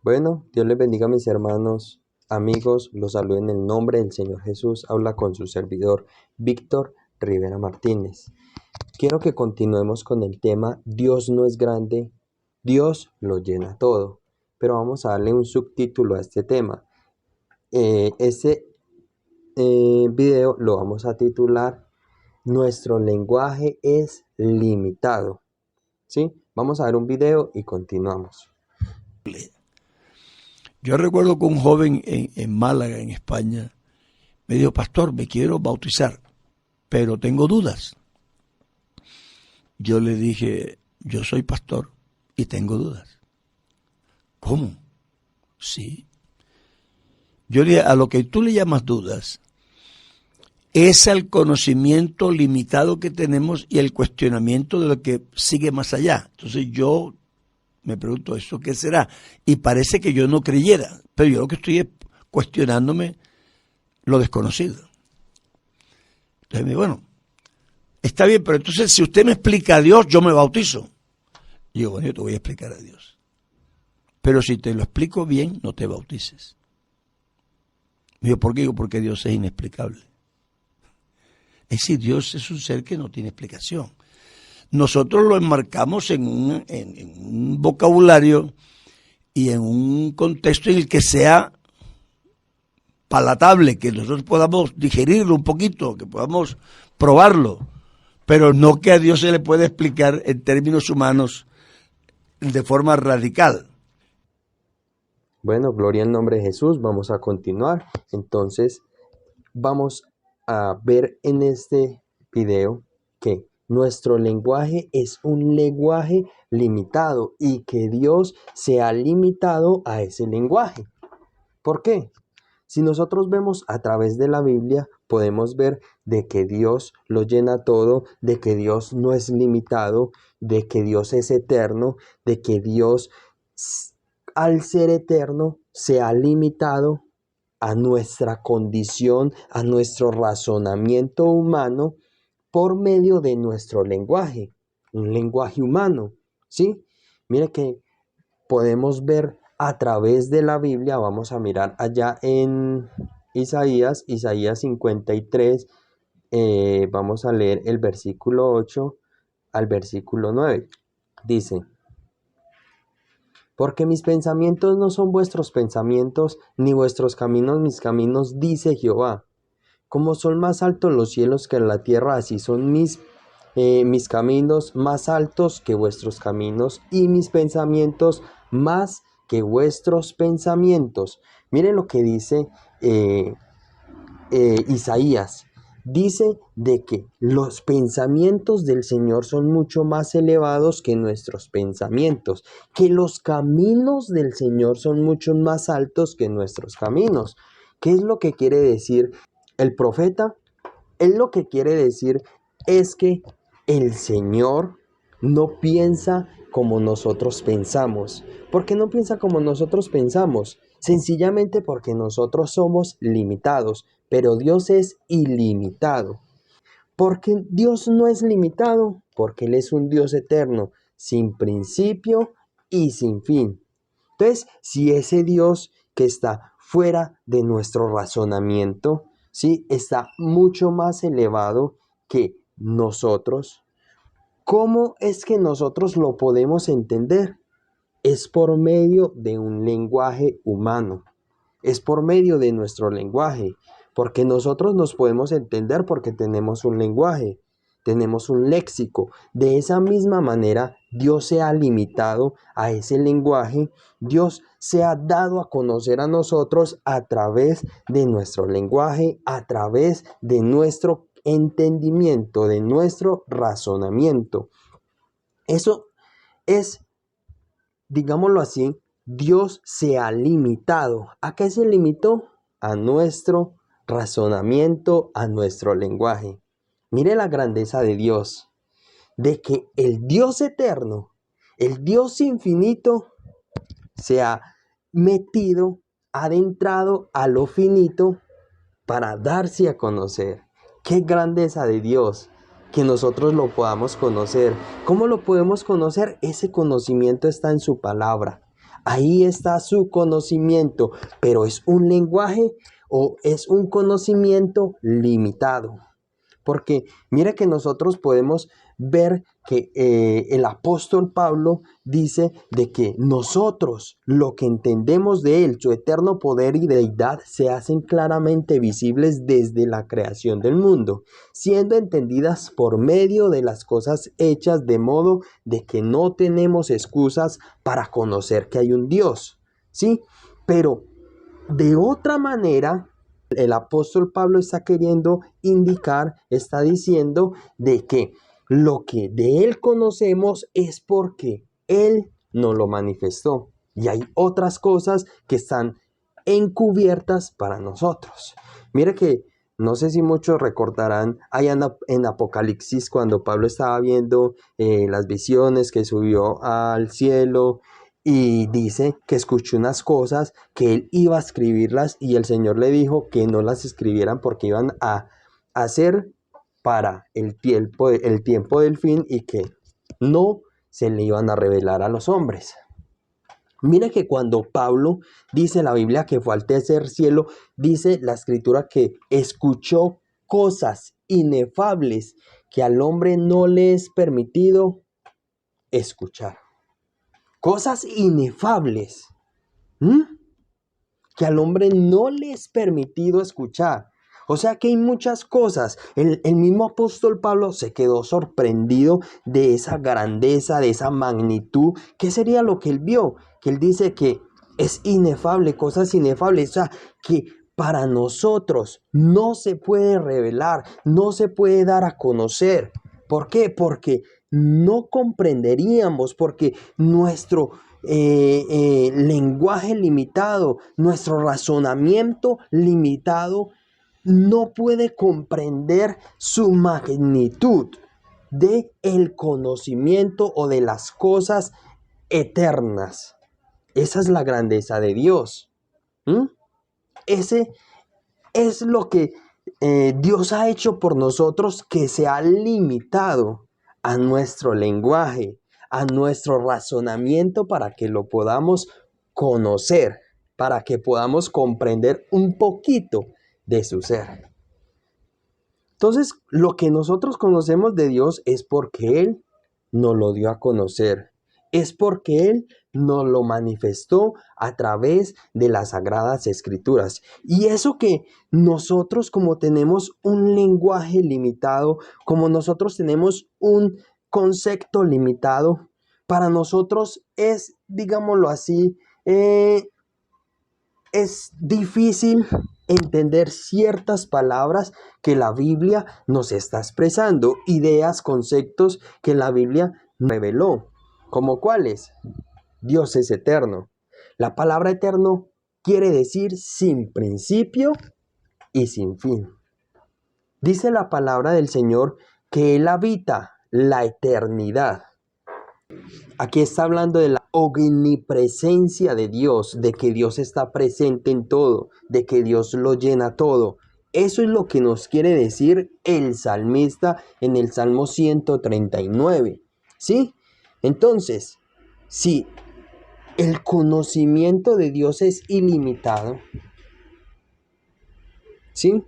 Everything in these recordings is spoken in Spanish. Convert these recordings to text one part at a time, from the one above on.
Bueno, Dios les bendiga a mis hermanos, amigos, los saludo en el nombre del Señor Jesús. Habla con su servidor, Víctor Rivera Martínez. Quiero que continuemos con el tema Dios no es grande, Dios lo llena todo. Pero vamos a darle un subtítulo a este tema. Este video lo vamos a titular Nuestro lenguaje es limitado. ¿Sí? Vamos a ver un video y continuamos. Yo recuerdo que un joven en Málaga, en España, me dijo: pastor, me quiero bautizar, pero tengo dudas. Yo le dije: yo soy pastor y tengo dudas. ¿Cómo? Sí. Yo le dije: a lo que tú le llamas dudas es al conocimiento limitado que tenemos y el cuestionamiento de lo que sigue más allá. Entonces yo me pregunto, ¿eso qué será? Y parece que yo no creyera, pero yo lo que estoy es cuestionándome lo desconocido. Entonces me digo: bueno, está bien, pero entonces si usted me explica a Dios, yo me bautizo. Y digo: bueno, yo te voy a explicar a Dios. Pero si te lo explico bien, no te bautices. Me digo: ¿por qué? Digo: porque Dios es inexplicable. Es decir, Dios es un ser que no tiene explicación. Nosotros lo enmarcamos en un vocabulario y en un contexto en el que sea palatable, que nosotros podamos digerirlo un poquito, que podamos probarlo, pero no que a Dios se le pueda explicar en términos humanos de forma radical. Bueno, gloria al nombre de Jesús. Vamos a continuar. Entonces, vamos a ver en este video que nuestro lenguaje es un lenguaje limitado y que Dios se ha limitado a ese lenguaje. ¿Por qué? Si nosotros vemos a través de la Biblia, podemos ver de que Dios lo llena todo, de que Dios no es limitado, de que Dios es eterno, de que Dios, al ser eterno, se ha limitado a nuestra condición, a nuestro razonamiento humano por medio de nuestro lenguaje, un lenguaje humano, ¿sí? Mire que podemos ver a través de la Biblia. Vamos a mirar allá en Isaías 53, vamos a leer el versículo 8 al versículo 9. Dice: porque mis pensamientos no son vuestros pensamientos, ni vuestros caminos mis caminos, dice Jehová. Como son más altos los cielos que la tierra, así son mis caminos más altos que vuestros caminos, y mis pensamientos más que vuestros pensamientos. Miren lo que dice Isaías. Dice de que los pensamientos del Señor son mucho más elevados que nuestros pensamientos, que los caminos del Señor son mucho más altos que nuestros caminos. ¿Qué es lo que quiere decir el profeta? Él lo que quiere decir es que el Señor no piensa como nosotros pensamos. ¿Por qué no piensa como nosotros pensamos? Sencillamente porque nosotros somos limitados, pero Dios es ilimitado. ¿Por qué Dios no es limitado? Porque Él es un Dios eterno, sin principio y sin fin. Entonces, si ese Dios que está fuera de nuestro razonamiento, ¿sí?, está mucho más elevado que nosotros, ¿cómo es que nosotros lo podemos entender? Es por medio de un lenguaje humano, es por medio de nuestro lenguaje, porque nosotros nos podemos entender porque tenemos un lenguaje, tenemos un léxico. De esa misma manera, Dios se ha limitado a ese lenguaje, Dios se ha dado a conocer a nosotros a través de nuestro lenguaje, a través de nuestro entendimiento, de nuestro razonamiento. Eso es, digámoslo así, Dios se ha limitado. ¿A qué se limitó? A nuestro razonamiento, a nuestro lenguaje. Mire la grandeza de Dios, de que el Dios eterno, el Dios infinito, se ha metido, adentrado a lo finito para darse a conocer. ¡Qué grandeza de Dios! Que nosotros lo podamos conocer. ¿Cómo lo podemos conocer? Ese conocimiento está en su palabra. Ahí está su conocimiento, pero es un lenguaje o es un conocimiento limitado. Porque mira que nosotros podemos ver que el apóstol Pablo dice de que nosotros lo que entendemos de él, su eterno poder y deidad, se hacen claramente visibles desde la creación del mundo, siendo entendidas por medio de las cosas hechas, de modo de que no tenemos excusas para conocer que hay un Dios, ¿sí? Pero de otra manera, el apóstol Pablo está queriendo indicar, está diciendo de que lo que de él conocemos es porque él nos lo manifestó. Y hay otras cosas que están encubiertas para nosotros. Mire que no sé si muchos recordarán allá en Apocalipsis cuando Pablo estaba viendo las visiones que subió al cielo y dice que escuchó unas cosas que él iba a escribirlas y el Señor le dijo que no las escribieran porque iban a hacer para el tiempo del fin y que no se le iban a revelar a los hombres. Mira que cuando Pablo dice la Biblia que fue al tercer cielo, dice la escritura que escuchó cosas inefables que al hombre no le es permitido escuchar. Cosas inefables, que al hombre no le es permitido escuchar. O sea que hay muchas cosas. El mismo apóstol Pablo se quedó sorprendido de esa grandeza, de esa magnitud. ¿Qué sería lo que él vio? Que él dice que es inefable, cosas inefables. O sea, que para nosotros no se puede revelar, no se puede dar a conocer. ¿Por qué? Porque no comprenderíamos, porque nuestro lenguaje limitado, nuestro razonamiento limitado, no puede comprender su magnitud de el conocimiento o de las cosas eternas. Esa es la grandeza de Dios. Ese es lo que Dios ha hecho por nosotros, que se ha limitado a nuestro lenguaje, a nuestro razonamiento para que lo podamos conocer, para que podamos comprender un poquito de su ser. Entonces, lo que nosotros conocemos de Dios es porque Él nos lo dio a conocer. Es porque Él nos lo manifestó a través de las Sagradas Escrituras. Y eso que nosotros, como tenemos un lenguaje limitado, como nosotros tenemos un concepto limitado, para nosotros es, digámoslo así, es difícil entender ciertas palabras que la Biblia nos está expresando, ideas, conceptos que la Biblia reveló. ¿Como cuáles? Dios es eterno. La palabra eterno quiere decir sin principio y sin fin. Dice la palabra del Señor que Él habita la eternidad. Aquí está hablando de la omnipresencia de Dios, de que Dios está presente en todo, de que Dios lo llena todo. Eso es lo que nos quiere decir el salmista en el Salmo 139. ¿Sí? Entonces, si el conocimiento de Dios es ilimitado, ¿sí?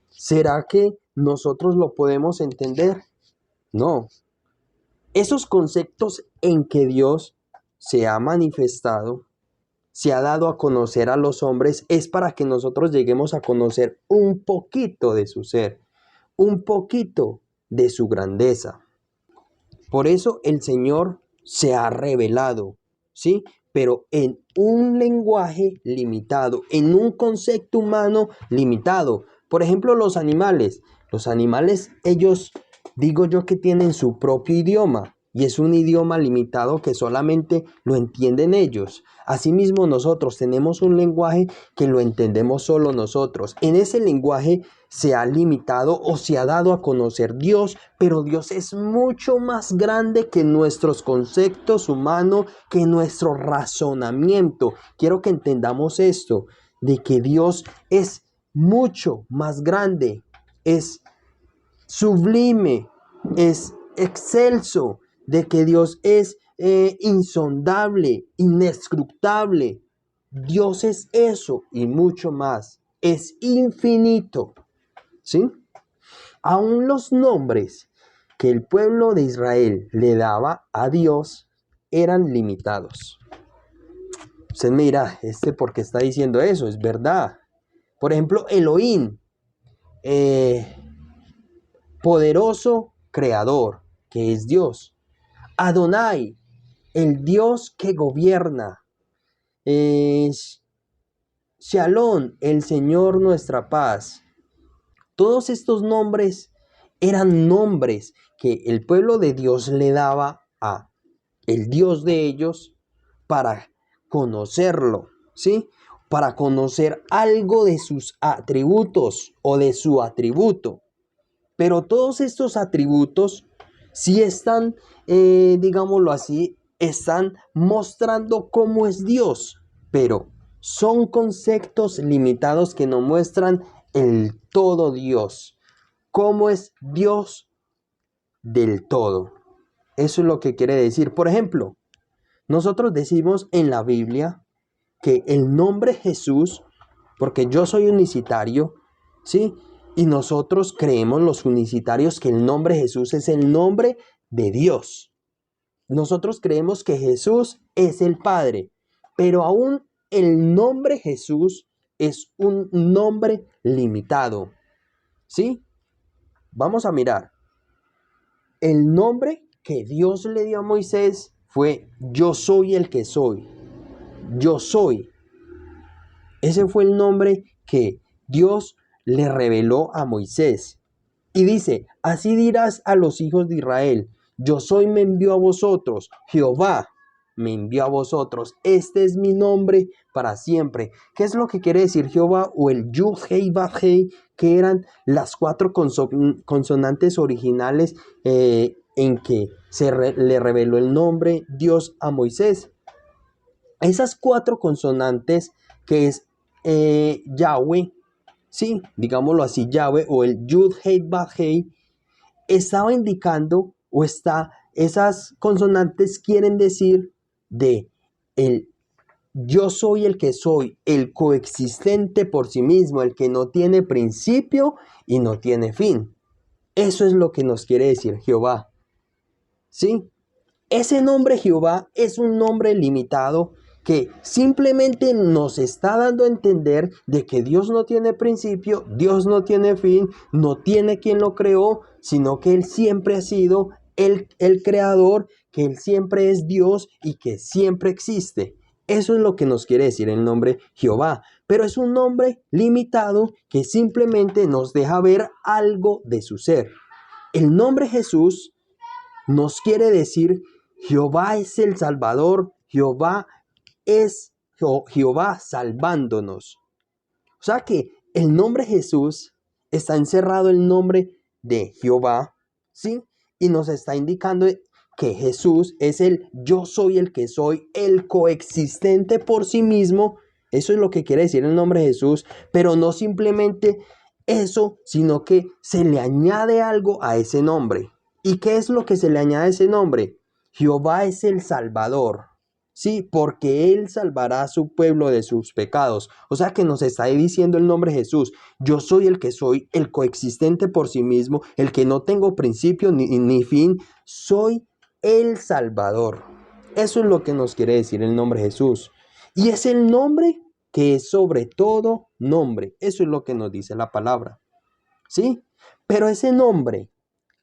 ¿Será que nosotros lo podemos entender? No. Esos conceptos en que Dios se ha manifestado, se ha dado a conocer a los hombres, es para que nosotros lleguemos a conocer un poquito de su ser, un poquito de su grandeza. Por eso el Señor se ha revelado, ¿sí? Pero en un lenguaje limitado, en un concepto humano limitado. Por ejemplo, los animales. Los animales, ellos, digo yo, que tienen su propio idioma. Y es un idioma limitado que solamente lo entienden ellos. Asimismo, nosotros tenemos un lenguaje que lo entendemos solo nosotros. En ese lenguaje se ha limitado o se ha dado a conocer Dios, pero Dios es mucho más grande que nuestros conceptos humanos, que nuestro razonamiento. Quiero que entendamos esto, de que Dios es mucho más grande, es sublime, es excelso, de que Dios es insondable, inescrutable. Dios es eso y mucho más. Es infinito. ¿Sí? Aún los nombres que el pueblo de Israel le daba a Dios eran limitados. Usted me dirá, ¿por qué está diciendo eso? Es verdad. Por ejemplo, Elohim, poderoso creador, que es Dios. Adonai, el Dios que gobierna. Shalom, el Señor nuestra paz. Todos estos nombres eran nombres que el pueblo de Dios le daba a el Dios de ellos para conocerlo, ¿sí? Para conocer algo de sus atributos o de su atributo. Pero todos estos atributos sí están, digámoslo así, están mostrando cómo es Dios, pero son conceptos limitados que no muestran el todo Dios. ¿Cómo es Dios del todo? Eso es lo que quiere decir. Por ejemplo, nosotros decimos en la Biblia que el nombre Jesús, porque yo soy unicitario, ¿sí? Y nosotros creemos los unicitarios que el nombre Jesús es el nombre de Dios. Nosotros creemos que Jesús es el Padre, pero aún el nombre Jesús es un nombre limitado, ¿sí? Vamos a mirar. El nombre que Dios le dio a Moisés fue yo soy el que soy. Yo soy. Ese fue el nombre que Dios le reveló a Moisés. Y dice, así dirás a los hijos de Israel, yo soy me envió a vosotros, Jehová me envió a vosotros. Este es mi nombre para siempre. ¿Qué es lo que quiere decir Jehová o el Yud Hei Vav Hei, que eran las 4 consonantes originales en que le reveló el nombre Dios a Moisés? Esas 4 consonantes que es Yahweh, sí, digámoslo así, Yahweh o el Yud Hei Vav Hei, estaba indicando esas consonantes quieren decir de el yo soy el que soy, el coexistente por sí mismo, el que no tiene principio y no tiene fin. Eso es lo que nos quiere decir Jehová. ¿Sí? Ese nombre Jehová es un nombre limitado que simplemente nos está dando a entender de que Dios no tiene principio, Dios no tiene fin, no tiene quien lo creó, sino que Él siempre ha sido el creador, que Él siempre es Dios y que siempre existe. Eso es lo que nos quiere decir el nombre Jehová, pero es un nombre limitado que simplemente nos deja ver algo de su ser. El nombre Jesús nos quiere decir Jehová es el Salvador, Jehová es Jehová salvándonos. O sea que el nombre Jesús está encerrado en el nombre de Jehová, ¿sí? Y nos está indicando que Jesús es el yo soy el que soy, el coexistente por sí mismo. Eso es lo que quiere decir el nombre Jesús, pero no simplemente eso, sino que se le añade algo a ese nombre. ¿Y qué es lo que se le añade a ese nombre? Jehová es el Salvador. Sí, porque Él salvará a su pueblo de sus pecados. O sea que nos está diciendo el nombre Jesús. Yo soy el que soy, el coexistente por sí mismo, el que no tengo principio ni fin. Soy el Salvador. Eso es lo que nos quiere decir el nombre Jesús. Y es el nombre que es sobre todo nombre. Eso es lo que nos dice la palabra. ¿Sí? Pero ese nombre,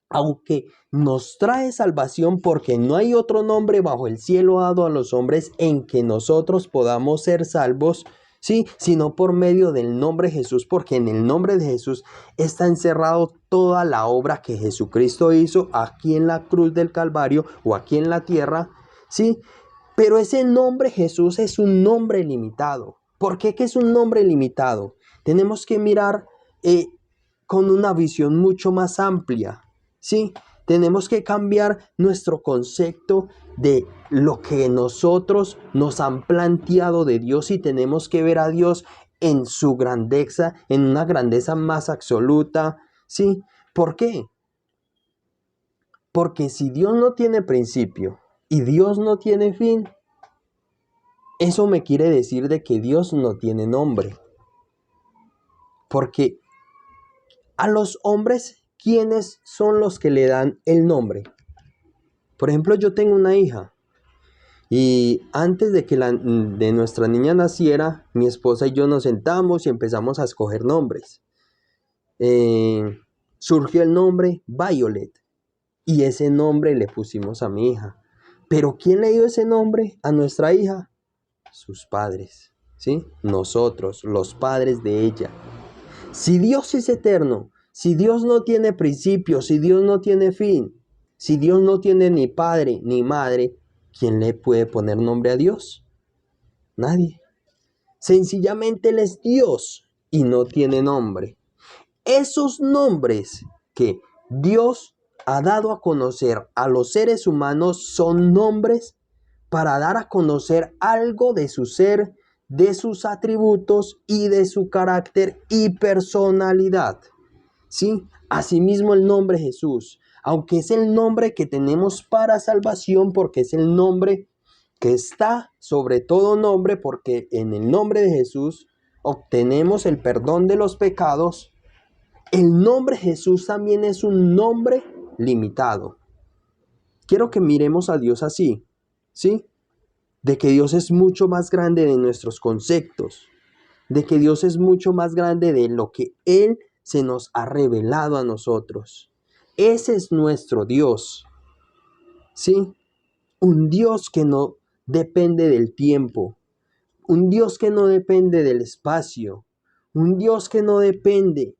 aunque nos trae salvación porque no hay otro nombre bajo el cielo dado a los hombres en que nosotros podamos ser salvos, ¿sí? Sino por medio del nombre de Jesús, porque en el nombre de Jesús está encerrado toda la obra que Jesucristo hizo aquí en la cruz del Calvario o aquí en la tierra, ¿sí? Pero ese nombre Jesús es un nombre limitado. ¿Por qué que es un nombre limitado? Tenemos que mirar con una visión mucho más amplia. Sí, tenemos que cambiar nuestro concepto de lo que nosotros nos han planteado de Dios y tenemos que ver a Dios en su grandeza, en una grandeza más absoluta. ¿Sí? ¿Por qué? Porque si Dios no tiene principio, y Dios no tiene fin, eso me quiere decir de que Dios no tiene nombre. Porque a los hombres, ¿quiénes son los que le dan el nombre? Por ejemplo, yo tengo una hija y antes de que de nuestra niña naciera, mi esposa y yo nos sentamos y empezamos a escoger nombres. Surgió el nombre Violet y ese nombre le pusimos a mi hija. Pero ¿quién le dio ese nombre a nuestra hija? Sus padres, ¿sí? Nosotros, los padres de ella. Si Dios es eterno, si Dios no tiene principio, si Dios no tiene fin, si Dios no tiene ni padre ni madre, ¿quién le puede poner nombre a Dios? Nadie. Sencillamente Él es Dios y no tiene nombre. Esos nombres que Dios ha dado a conocer a los seres humanos son nombres para dar a conocer algo de su ser, de sus atributos y de su carácter y personalidad. ¿Sí? Asimismo el nombre Jesús, aunque es el nombre que tenemos para salvación, porque es el nombre que está sobre todo nombre, porque en el nombre de Jesús obtenemos el perdón de los pecados, el nombre Jesús también es un nombre limitado. Quiero que miremos a Dios así, ¿sí? De que Dios es mucho más grande de nuestros conceptos, de que Dios es mucho más grande de lo que Él se nos ha revelado a nosotros. Ese es nuestro Dios, ¿sí? Un Dios que no depende del tiempo, un Dios que no depende del espacio, un Dios que no depende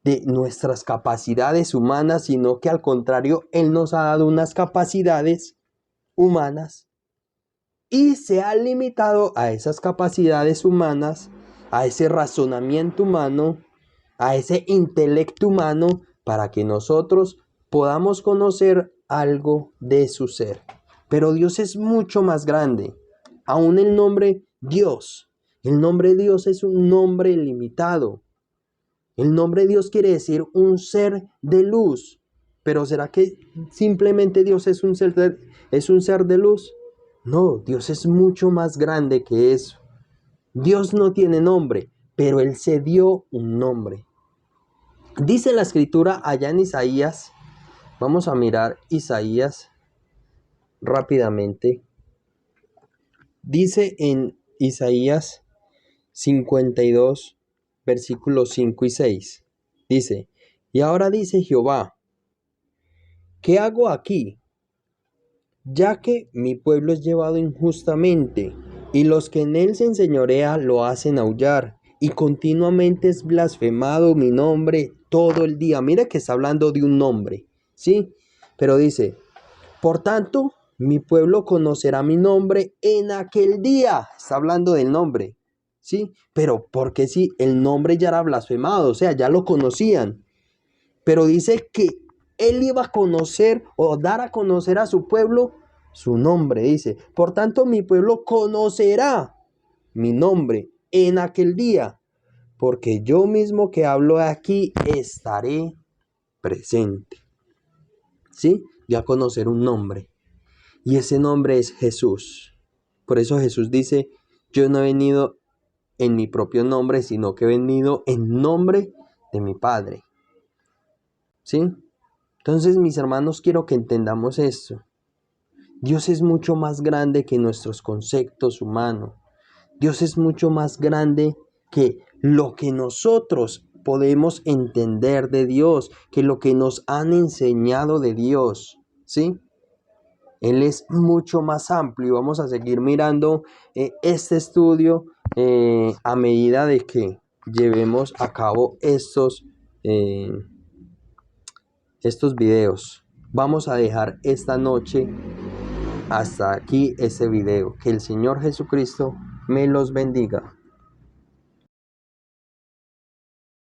de nuestras capacidades humanas, sino que al contrario, Él nos ha dado unas capacidades humanas y se ha limitado a esas capacidades humanas, a ese razonamiento humano, a ese intelecto humano, para que nosotros podamos conocer algo de su ser. Pero Dios es mucho más grande. Aún el nombre Dios es un nombre limitado. El nombre Dios quiere decir un ser de luz. Pero ¿será que simplemente Dios es un ser de luz? No, Dios es mucho más grande que eso. Dios no tiene nombre, pero Él se dio un nombre. Dice la escritura allá en Isaías, vamos a mirar Isaías rápidamente. Dice en Isaías 52, versículos 5 y 6. Dice, y ahora dice Jehová, ¿qué hago aquí? Ya que mi pueblo es llevado injustamente, y los que en él se enseñorea lo hacen aullar, y continuamente es blasfemado mi nombre todo el día. Mira que está hablando de un nombre, ¿sí? Pero dice, por tanto, mi pueblo conocerá mi nombre en aquel día. Está hablando del nombre, ¿sí? Pero porque sí, el nombre ya era blasfemado, o sea, ya lo conocían. Pero dice que Él iba a conocer o dar a conocer a su pueblo su nombre. Dice, por tanto mi pueblo conocerá mi nombre en aquel día, porque yo mismo que hablo aquí estaré presente. ¿Sí? Ya conocer un nombre. Y ese nombre es Jesús. Por eso Jesús dice, yo no he venido en mi propio nombre, sino que he venido en nombre de mi Padre. ¿Sí? Entonces, mis hermanos, quiero que entendamos esto. Dios es mucho más grande que nuestros conceptos humanos. Dios es mucho más grande que lo que nosotros podemos entender de Dios, que lo que nos han enseñado de Dios, ¿sí? Él es mucho más amplio. Vamos a seguir mirando este estudio a medida de que llevemos a cabo estos videos. Vamos a dejar esta noche hasta aquí ese video. Que el Señor Jesucristo me los bendiga.